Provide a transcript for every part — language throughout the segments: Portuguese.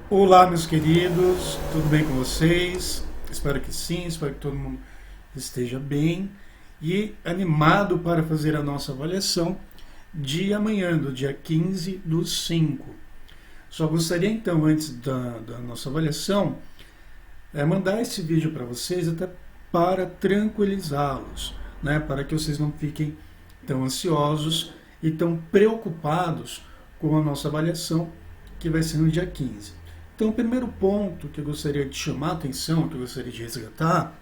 Olá, meus queridos, tudo bem com vocês? Espero que sim, espero que todo mundo esteja bem e animado para fazer a nossa avaliação de amanhã, do dia 15 do 5. Só gostaria então, antes da nossa avaliação, mandar esse vídeo para vocês até para tranquilizá-los, né? Para que vocês não fiquem tão ansiosos e tão preocupados com a nossa avaliação, que vai ser no dia 15. Então, o primeiro ponto que eu gostaria de chamar a atenção, que eu gostaria de resgatar,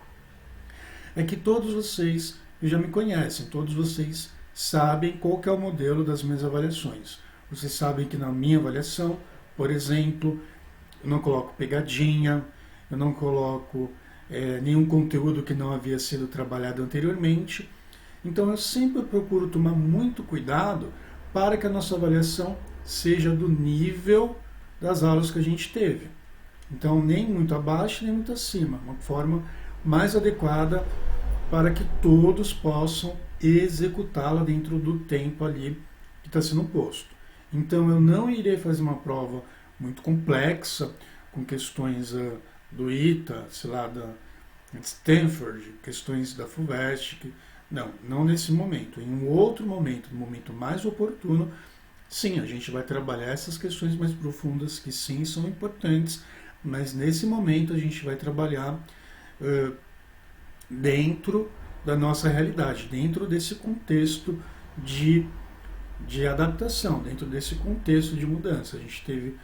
é que todos vocês já me conhecem, todos vocês sabem qual que é o modelo das minhas avaliações. Vocês sabem que na minha avaliação, por exemplo, eu não coloco pegadinha, eu não coloco nenhum conteúdo que não havia sido trabalhado anteriormente. Então eu sempre procuro tomar muito cuidado para que a nossa avaliação seja do nível das aulas que a gente teve. Então nem muito abaixo, nem muito acima. Uma forma mais adequada para que todos possam executá-la dentro do tempo ali que está sendo posto. Então eu não irei fazer uma prova muito complexa, com questões do ITA, sei lá, da Stanford, questões da FUVEST. Não nesse momento. Em um outro momento, no momento mais oportuno, sim, a gente vai trabalhar essas questões mais profundas que sim são importantes, mas nesse momento a gente vai trabalhar dentro da nossa realidade, dentro desse contexto de adaptação, dentro desse contexto de mudança. A gente teve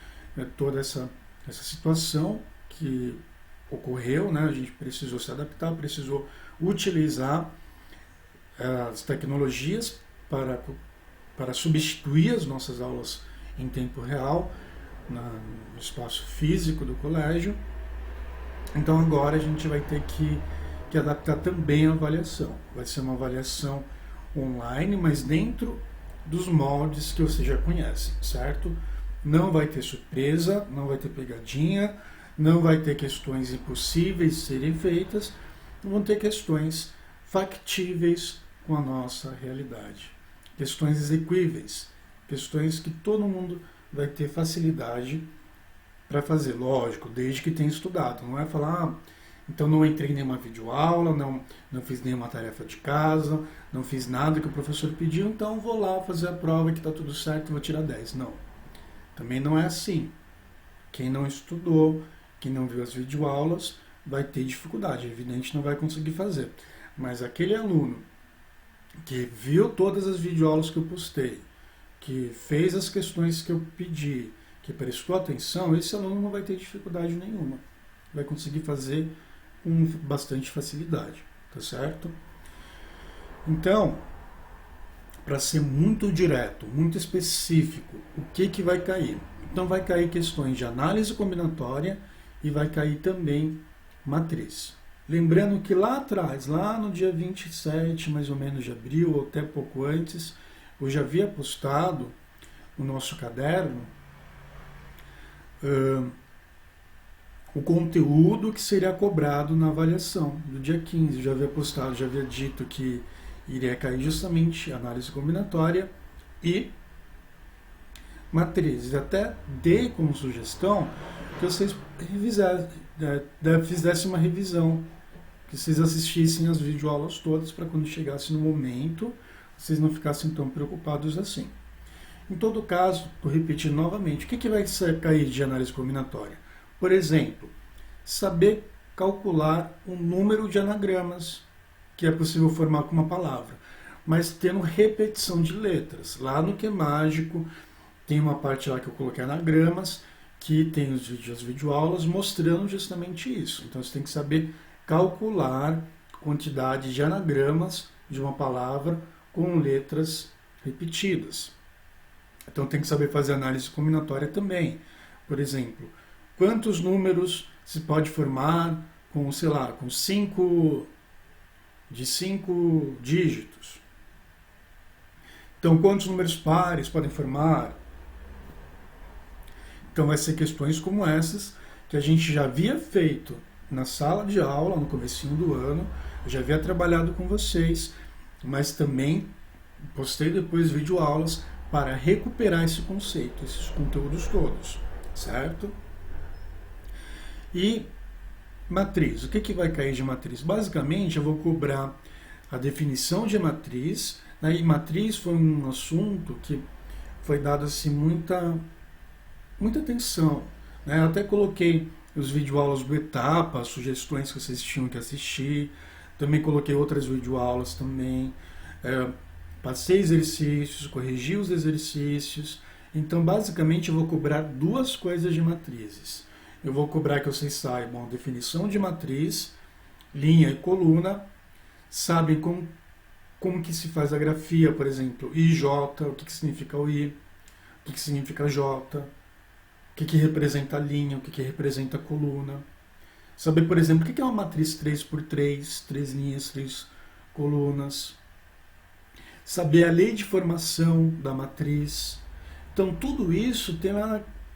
toda essa situação que ocorreu, né? A gente precisou se adaptar, precisou utilizar as tecnologias para substituir as nossas aulas em tempo real no espaço físico do colégio. Então agora a gente vai ter que adaptar também a avaliação. Vai ser uma avaliação online, mas dentro dos moldes que vocês já conhecem, certo? Não vai ter surpresa, não vai ter pegadinha, não vai ter questões impossíveis de serem feitas, vão ter questões factíveis com a nossa realidade. Questões exequíveis, questões que todo mundo vai ter facilidade para fazer, lógico, desde que tenha estudado. Não é falar, então não entrei em nenhuma videoaula, não fiz nenhuma tarefa de casa, não fiz nada que o professor pediu, então vou lá fazer a prova que está tudo certo e vou tirar 10. Não, também não é assim. Quem não estudou, quem não viu as videoaulas, vai ter dificuldade, é evidente, não vai conseguir fazer. Mas aquele aluno que viu todas as videoaulas que eu postei, que fez as questões que eu pedi, que prestou atenção, esse aluno não vai ter dificuldade nenhuma. Vai conseguir fazer com bastante facilidade, tá certo? Então, para ser muito direto, muito específico, o que vai cair? Então vai cair questões de análise combinatória e vai cair também matriz. Lembrando que lá atrás, lá no dia 27 mais ou menos de abril, ou até pouco antes, eu já havia postado no nosso caderno o conteúdo que seria cobrado na avaliação do dia 15. Eu já havia postado, já havia dito que iria cair justamente análise combinatória e matrizes. Até dei como sugestão que vocês fizessem uma revisão, que vocês assistissem as videoaulas todas para quando chegasse no momento vocês não ficassem tão preocupados assim. Em todo caso, vou repetir novamente, o que vai cair de análise combinatória? Por exemplo, saber calcular o número de anagramas que é possível formar com uma palavra, mas tendo repetição de letras. Lá no Que é Mágico tem uma parte lá que eu coloquei anagramas, que tem os vídeos, as videoaulas mostrando justamente isso. Então você tem que saber calcular quantidade de anagramas de uma palavra com letras repetidas. Então tem que saber fazer análise combinatória também. Por exemplo, quantos números se pode formar com, sei lá, com 5 dígitos? Então quantos números pares podem formar? Então vai ser questões como essas que a gente já havia feito na sala de aula, no comecinho do ano, eu já havia trabalhado com vocês, mas também postei depois videoaulas para recuperar esse conceito, esses conteúdos todos, certo? E matriz, o que vai cair de matriz? Basicamente, eu vou cobrar a definição de matriz, né? E matriz foi um assunto que foi dado assim muita atenção, né? Eu até coloquei os videoaulas do Etapa, sugestões que vocês tinham que assistir, também coloquei outras videoaulas também, passei exercícios, corrigi os exercícios. Então, basicamente, eu vou cobrar duas coisas de matrizes. Eu vou cobrar que vocês saibam a definição de matriz, linha e coluna, sabem como que se faz a grafia, por exemplo, I, J, o que significa o I, o que significa J, o que representa a linha, o que representa a coluna. Saber, por exemplo, o que é uma matriz 3x3, 3 linhas, 3 colunas. Saber a lei de formação da matriz. Então, tudo isso tem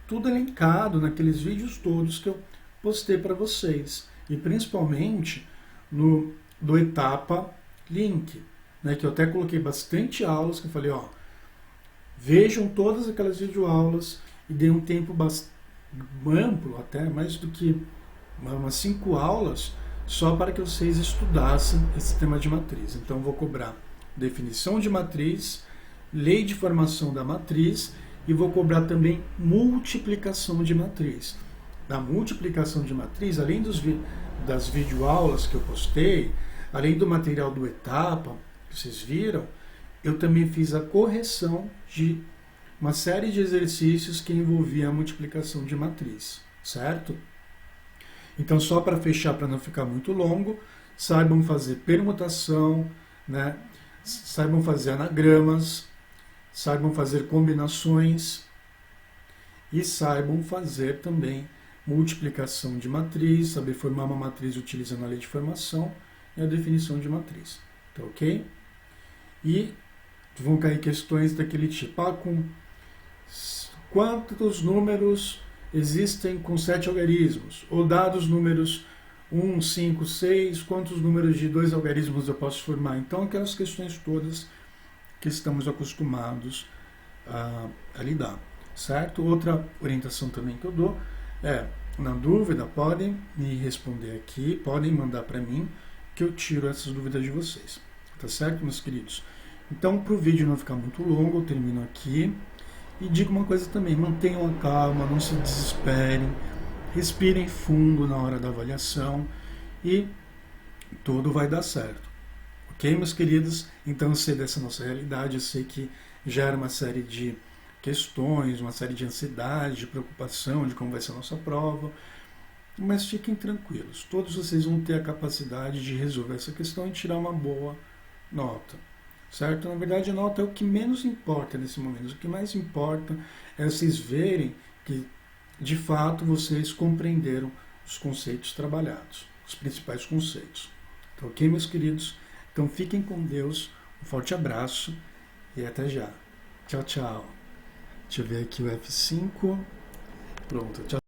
tudo elencado naqueles vídeos todos que eu postei para vocês. E principalmente do Etapa Link, né, que eu até coloquei bastante aulas, que eu falei, vejam todas aquelas videoaulas e dei um tempo amplo, até mais do que umas 5 aulas, só para que vocês estudassem esse tema de matriz. Então, eu vou cobrar definição de matriz, lei de formação da matriz e vou cobrar também multiplicação de matriz. Da multiplicação de matriz, além das videoaulas que eu postei, além do material do Etapa, que vocês viram, eu também fiz a correção de uma série de exercícios que envolvia a multiplicação de matriz, certo? Então, só para fechar, para não ficar muito longo, saibam fazer permutação, né? Saibam fazer anagramas, saibam fazer combinações e saibam fazer também multiplicação de matriz, saber formar uma matriz utilizando a lei de formação e a definição de matriz. Tá ok? E vão cair questões daquele tipo, com quantos números existem com 7 algarismos? Ou dados números 1, 5, 6, quantos números de 2 algarismos eu posso formar? Então, aquelas questões todas que estamos acostumados a lidar, certo? Outra orientação também que eu dou na dúvida, podem me responder aqui, podem mandar para mim, que eu tiro essas dúvidas de vocês. Tá certo, meus queridos? Então, para o vídeo não ficar muito longo, eu termino aqui. E digo uma coisa também, mantenham a calma, não se desesperem, respirem fundo na hora da avaliação e tudo vai dar certo. Ok, meus queridos? Então, eu sei dessa nossa realidade, eu sei que gera uma série de questões, uma série de ansiedade, de preocupação de como vai ser a nossa prova, mas fiquem tranquilos, todos vocês vão ter a capacidade de resolver essa questão e tirar uma boa nota, certo? Na verdade, a nota é o que menos importa nesse momento, o que mais importa é vocês verem que, de fato, vocês compreenderam os conceitos trabalhados, os principais conceitos. Tá ok, meus queridos? Então, fiquem com Deus, um forte abraço e até já. Tchau, tchau. Deixa eu ver aqui o F5. Pronto, tchau.